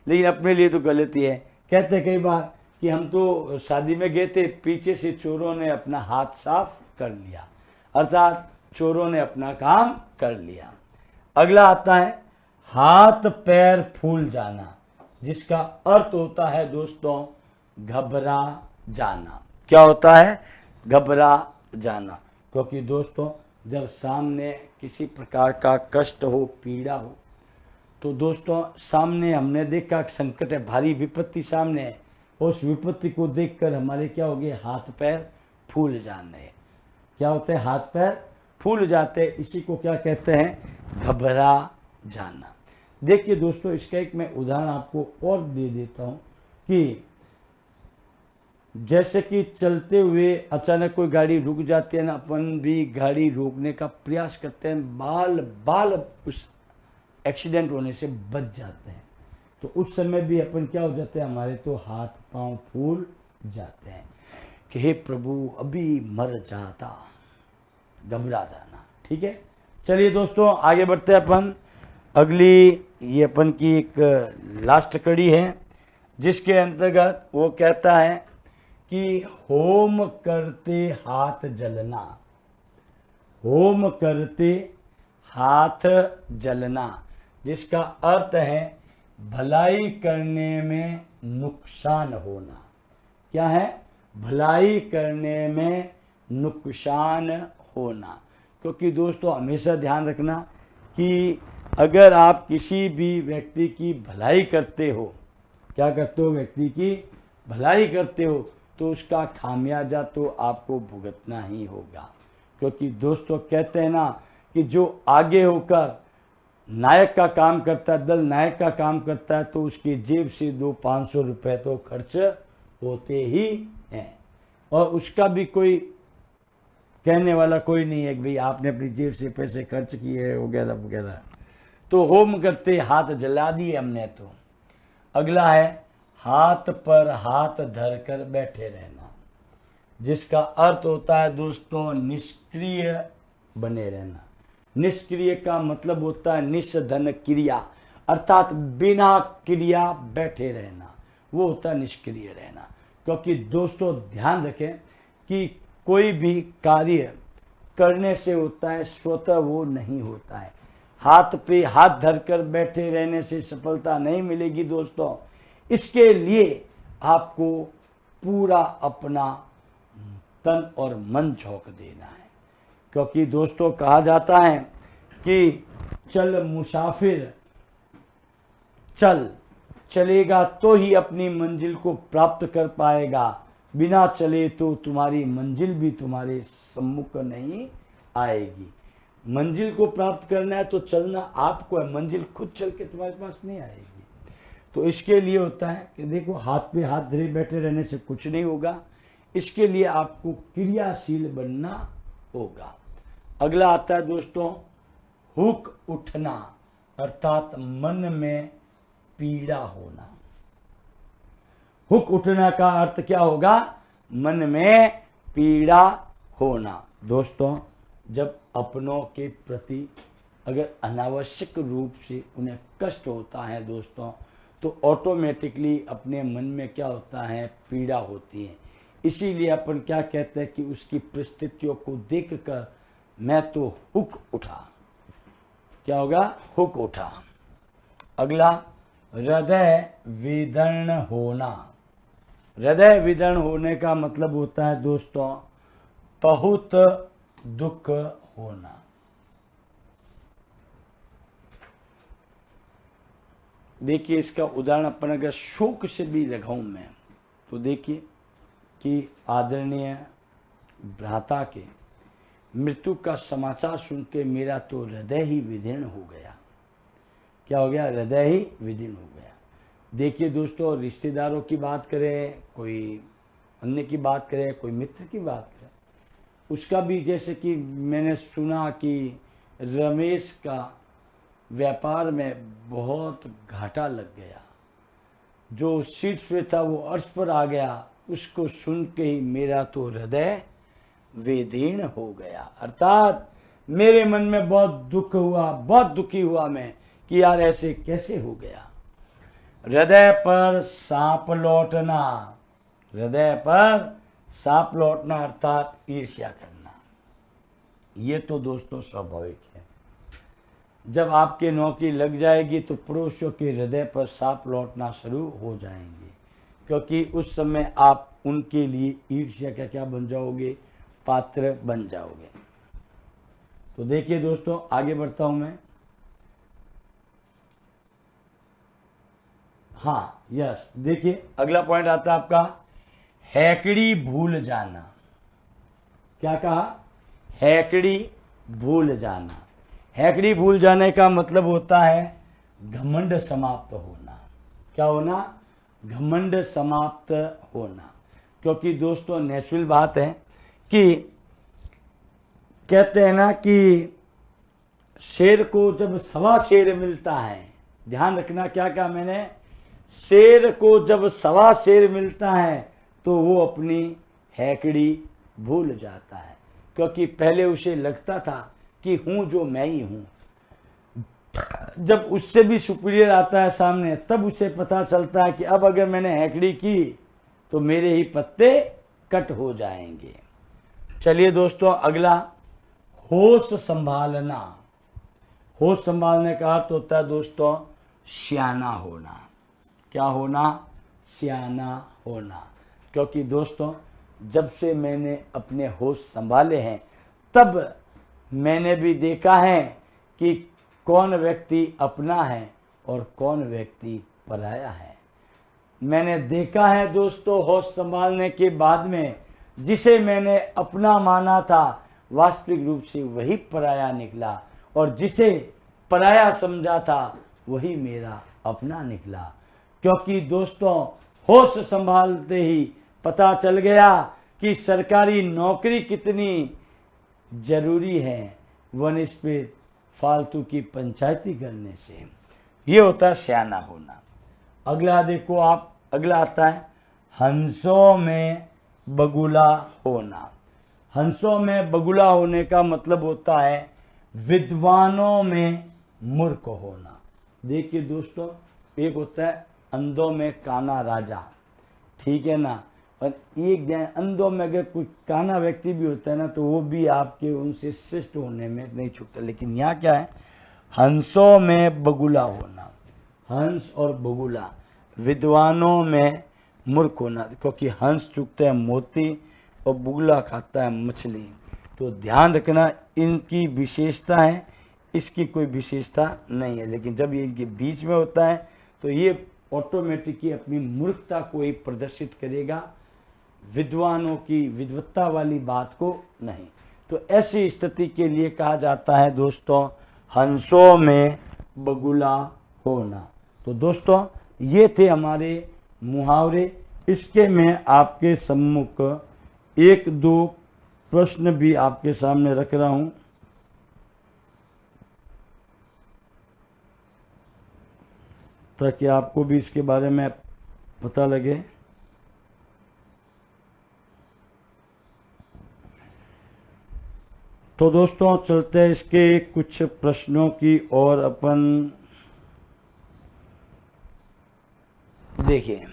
[SPEAKER 1] लेकिन अपने लिए तो गलती है। कहते कई बार कि हम तो शादी में गए थे, पीछे से चोरों ने अपना हाथ साफ कर लिया, अर्थात चोरों ने अपना काम कर लिया। अगला आता है हाथ पैर फूल जाना, जिसका अर्थ होता है दोस्तों घबरा जाना। क्या होता है? घबरा जाना। क्योंकि दोस्तों जब सामने किसी प्रकार का कष्ट हो, पीड़ा हो, तो दोस्तों सामने हमने देखा संकट है, भारी विपत्ति सामने है, उस विपत्ति को देखकर हमारे क्या हो गए? हाथ पैर फूल जाने। क्या होते हैं? हाथ पैर फूल जाते। इसी को क्या कहते हैं? घबरा जाना। देखिए दोस्तों इसका एक मैं उदाहरण आपको और दे देता हूँ कि जैसे कि चलते हुए अचानक कोई गाड़ी रुक जाती है ना, अपन भी गाड़ी रोकने का प्रयास करते हैं, बाल उस एक्सीडेंट होने से बच जाते हैं। तो उस समय भी अपन क्या हो जाते हैं? हमारे तो हाथ पांव फूल जाते हैं कि हे प्रभु अभी मर जाता, घबरा जाना। ठीक है, चलिए दोस्तों आगे बढ़ते हैं अपन। अगली ये अपन की एक लास्ट कड़ी है। जिसके अंतर्गत वो कहता है कि होम करते हाथ जलना, होम करते हाथ जलना, जिसका अर्थ है भलाई करने में नुकसान होना। क्या है? भलाई करने में नुकसान होना। क्योंकि दोस्तों हमेशा ध्यान रखना कि अगर आप किसी भी व्यक्ति की भलाई करते हो, क्या करते हो? व्यक्ति की भलाई करते हो, तो उसका खामियाजा तो आपको भुगतना ही होगा। क्योंकि दोस्तों कहते हैं ना कि जो आगे होकर नायक का काम करता है, दल नायक का काम करता है, तो उसकी जेब से 200-500 रुपये तो खर्च होते ही हैं, और उसका भी कोई कहने वाला कोई नहीं है कि भाई आपने अपनी जेब से पैसे खर्च किए वगैरह वगैरह। तो होम करते हाथ जला दिए हमने। तो अगला है हाथ पर हाथ धरकर बैठे रहना, जिसका अर्थ होता है दोस्तों निष्क्रिय बने रहना। निष्क्रिय का मतलब होता है निष्धन क्रिया, अर्थात बिना क्रिया बैठे रहना, वो होता है निष्क्रिय रहना। क्योंकि दोस्तों ध्यान रखें कि कोई भी कार्य करने से होता है, स्वतः वो नहीं होता है। हाथ पे हाथ धरकर बैठे रहने से सफलता नहीं मिलेगी दोस्तों। इसके लिए आपको पूरा अपना तन और मन झोंक देना है। क्योंकि दोस्तों कहा जाता है कि चल मुसाफिर चल, चलेगा तो ही अपनी मंजिल को प्राप्त कर पाएगा, बिना चले तो तुम्हारी मंजिल भी तुम्हारे सम्मुख नहीं आएगी। मंजिल को प्राप्त करना है तो चलना आपको है, मंजिल खुद चल के तुम्हारे पास नहीं आएगी। तो इसके लिए होता है कि देखो हाथ पे हाथ धरे बैठे रहने से कुछ नहीं होगा, इसके लिए आपको क्रियाशील बनना होगा। अगला आता है दोस्तों हुक उठना, अर्थात मन में पीड़ा होना। हुक उठना का अर्थ क्या होगा? मन में पीड़ा होना। दोस्तों जब अपनों के प्रति अगर अनावश्यक रूप से उन्हें कष्ट होता है दोस्तों, तो ऑटोमेटिकली अपने मन में क्या होता है? पीड़ा होती है। इसीलिए अपन क्या कहते हैं कि उसकी परिस्थितियों को देखकर मैं तो हुक उठा। क्या होगा? हुक उठा। अगला हृदय विदीर्ण होना। हृदय विदीर्ण होने का मतलब होता है दोस्तों बहुत दुख होना। देखिए इसका उदाहरण अपन अगर शोक से भी लगाऊं मैं, तो देखिए कि आदरणीय भ्राता के मृत्यु का समाचार सुन के मेरा तो हृदय ही विदीर्ण हो गया। क्या हो गया? हृदय ही विदीर्ण हो गया। देखिए दोस्तों रिश्तेदारों की बात करें, कोई अन्य की बात करें, कोई मित्र की बात करें, उसका भी जैसे कि मैंने सुना कि रमेश का व्यापार में बहुत घाटा लग गया, जो शीर्ष पे था वो अर्श पर आ गया, उसको सुन के ही मेरा तो हृदय विदीर्ण हो गया। अर्थात मेरे मन में बहुत दुख हुआ, बहुत दुखी हुआ मैं कि यार ऐसे कैसे हो गया। हृदय पर सांप लौटना, हृदय पर सांप लौटना अर्थात ईर्ष्या करना, ये तो दोस्तों स्वाभाविक है। जब आपके नौकरी लग जाएगी तो पड़ोसियों के हृदय पर सांप लौटना शुरू हो जाएंगे, क्योंकि उस समय आप उनके लिए ईर्ष्या का क्या बन जाओगे? पात्र बन जाओगे। तो देखिए दोस्तों आगे बढ़ता हूं मैं। हाँ यस, देखिए अगला पॉइंट आता है आपका हैकड़ी भूल जाना। क्या कहा? हैकड़ी भूल जाना। हैकड़ी भूल जाने का मतलब होता है घमंड समाप्त होना। क्या होना? घमंड समाप्त होना। क्योंकि दोस्तों नेचुरल बात है कि कहते हैं ना कि शेर को जब सवा शेर मिलता है, ध्यान रखना क्या कहा मैंने? शेर को जब सवा शेर मिलता है तो वो अपनी हैकड़ी भूल जाता है, क्योंकि पहले उसे लगता था कि हूं जो मैं ही हूं। जब उससे भी सुपीरियर आता है सामने, तब उसे पता चलता है कि अब अगर मैंने हैकड़ी की तो मेरे ही पत्ते कट हो जाएंगे। चलिए दोस्तों, अगला होश संभालना। होश संभालने का अर्थ होता है दोस्तों सियाना होना। क्या होना? सियाना होना। क्योंकि दोस्तों जब से मैंने अपने होश संभाले हैं तब मैंने भी देखा है कि कौन व्यक्ति अपना है और कौन व्यक्ति पराया है। मैंने देखा है दोस्तों, होश संभालने के बाद में जिसे मैंने अपना माना था वास्तविक रूप से वही पराया निकला, और जिसे पराया समझा था वही मेरा अपना निकला। क्योंकि दोस्तों होश संभालते ही पता चल गया कि सरकारी नौकरी कितनी जरूरी है वनिस्पत फालतू की पंचायती करने से। ये होता है सियाना होना। अगला देखो आप, अगला आता है हंसों में बगुला होना। हंसों में बगुला होने का मतलब होता है विद्वानों में मूर्ख होना। देखिए दोस्तों, एक होता है अंधों में काना राजा, ठीक है ना, और एक अंधों में अगर कुछ काना व्यक्ति भी होता है ना तो वो भी आपके उनसे शिष्ट होने में नहीं छूटता। लेकिन यहाँ क्या है, हंसों में बगुला होना। हंस और बगुला, विद्वानों में मूर्ख होना, क्योंकि हंस चुगता है मोती और बगुला खाता है मछली। तो ध्यान रखना, इनकी विशेषता है, इसकी कोई विशेषता नहीं है। लेकिन जब ये इनके बीच में होता है तो ये ऑटोमेटिकली अपनी मूर्खता को ही प्रदर्शित करेगा, विद्वानों की विद्वत्ता वाली बात को नहीं। तो ऐसी स्थिति के लिए कहा जाता है दोस्तों हंसों में बगुला होना। तो दोस्तों ये थे हमारे मुहावरे। इसके मैं आपके सम्मुख एक दो प्रश्न भी आपके सामने रख रहा हूं, ताकि आपको भी इसके बारे में पता लगे। तो दोस्तों चलते हैं इसके कुछ प्रश्नों की ओर। अपन देखिए,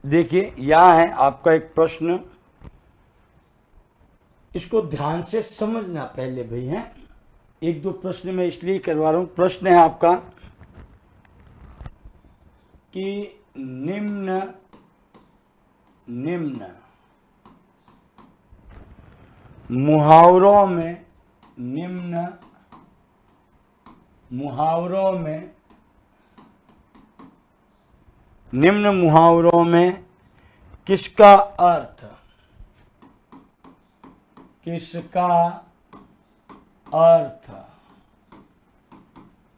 [SPEAKER 1] देखिए यहाँ है आपका एक प्रश्न, इसको ध्यान से समझना पहले भाई हैं। एक दो प्रश्न मैं इसलिए करवा रहा हूं। प्रश्न है आपका कि निम्न मुहावरों में निम्न मुहावरों में किसका अर्थ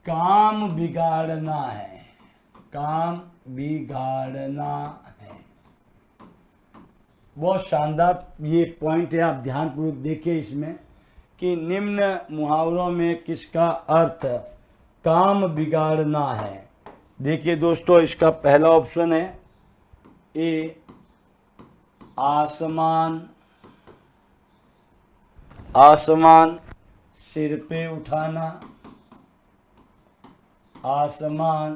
[SPEAKER 1] काम बिगाड़ना है। बहुत शानदार ये पॉइंट है, आप ध्यानपूर्वक देखिए इसमें कि निम्न मुहावरों में किसका अर्थ काम बिगाड़ना है। देखिए दोस्तों, इसका पहला ऑप्शन है ए आसमान सिर पे उठाना, आसमान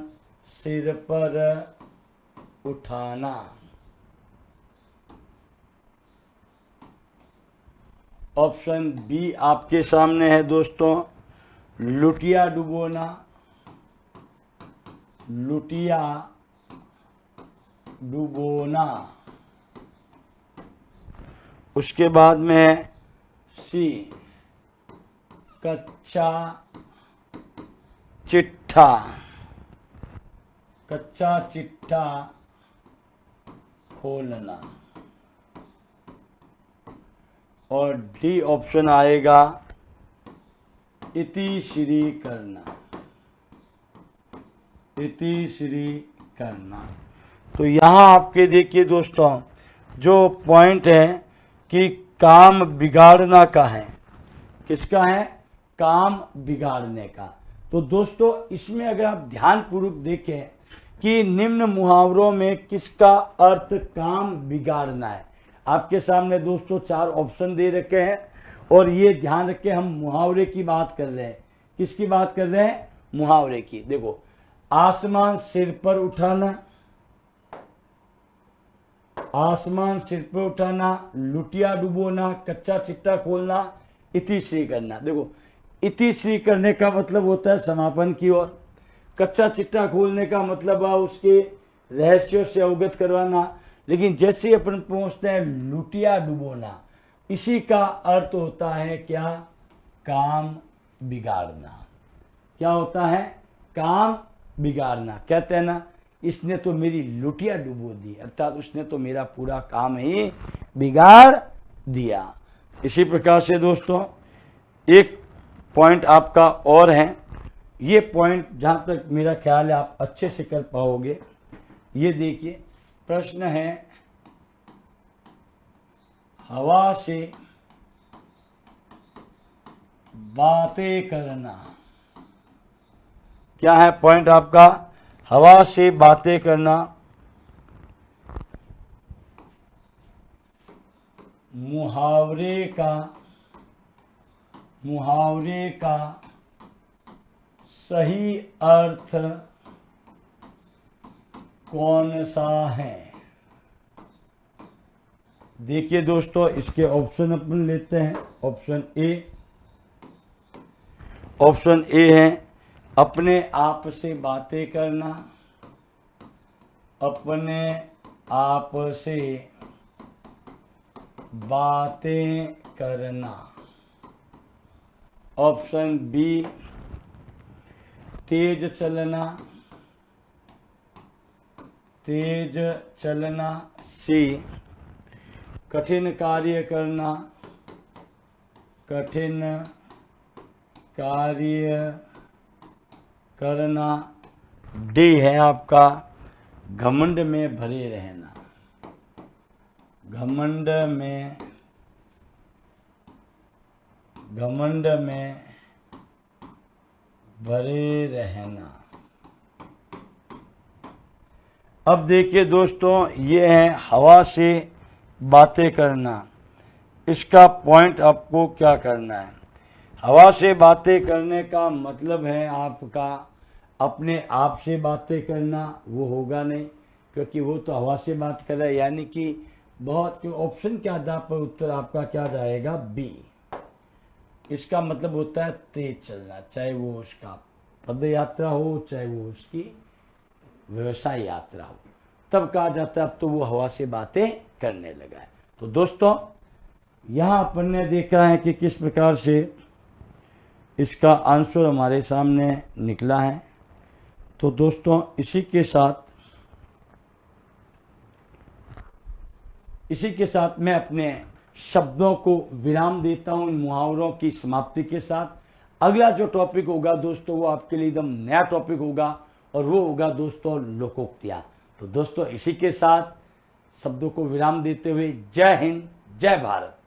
[SPEAKER 1] सिर पर उठाना। ऑप्शन बी आपके सामने है दोस्तों, लुटिया डुबोना। उसके बाद में सी कच्चा चिट्ठा, कच्चा चिट्ठा खोलना। और डी ऑप्शन आएगा इति श्री करना, इति श्री करना। तो यहाँ आपके देखिए दोस्तों जो पॉइंट है कि काम बिगाड़ना का है, किसका है? काम बिगाड़ने का। तो दोस्तों इसमें अगर आप ध्यानपूर्वक देखें कि निम्न मुहावरों में किसका अर्थ काम बिगाड़ना है, आपके सामने दोस्तों 4 ऑप्शन दे रखे हैं और ये ध्यान रखें हम मुहावरे की बात कर रहे हैं। किसकी बात कर रहे हैं? मुहावरे की। देखो, आसमान सिर पर उठाना, आसमान सिर पर उठाना, लुटिया डुबोना, कच्चा चिट्ठा खोलना, इति श्री करना। देखो, इति श्री करने का मतलब होता है समापन की ओर, कच्चा चिट्ठा खोलने का मतलब है उसके रहस्यों से अवगत करवाना। लेकिन जैसे अपन पहुंचते हैं लुटिया डुबोना, इसी का अर्थ होता है क्या? काम बिगाड़ना। क्या होता है? काम बिगाड़ना। कहते हैं ना, इसने तो मेरी लुटिया डुबो दी, अर्थात उसने तो मेरा पूरा काम ही बिगाड़ दिया। इसी प्रकार से दोस्तों एक पॉइंट आपका और है, ये पॉइंट जहाँ तक मेरा ख्याल है आप अच्छे से कर पाओगे। ये देखिए, प्रश्न है हवा से बातें करना। क्या है पॉइंट आपका? हवा से बातें करना। मुहावरे का सही अर्थ कौन सा है? देखिए दोस्तों इसके ऑप्शन अपन लेते हैं। ऑप्शन ए है अपने आप से बातें करना, अपने आप से बातें करना। ऑप्शन बी तेज चलना। सी कठिन कार्य करना। डी है आपका घमंड में भरे रहना। घमंड में भरे रहना। अब देखिए दोस्तों, ये है हवा से बातें करना। इसका पॉइंट आपको क्या करना है? हवा से बातें करने का मतलब है आपका अपने आप से बातें करना। वो होगा नहीं, क्योंकि वो तो हवा से बात कर रहा है, यानी कि बहुत ऑप्शन के आधार पर उत्तर आपका क्या जाएगा? बी। इसका मतलब होता है तेज चलना, चाहे वो उसका पद यात्रा हो, चाहे वो उसकी व्यवसाय यात्रा हो, तब कहा जाता है अब तो वो हवा से बातें करने लगा है। तो दोस्तों यहाँ अपन ने देखा है कि किस प्रकार से इसका आंसर हमारे सामने निकला है। तो दोस्तों इसी के साथ मैं अपने शब्दों को विराम देता हूं इन मुहावरों की समाप्ति के साथ। अगला जो टॉपिक होगा दोस्तों वो आपके लिए एकदम नया टॉपिक होगा और वो होगा दोस्तों लोकोक्तियां। तो दोस्तों इसी के साथ शब्दों को विराम देते हुए जय हिंद, जय भारत।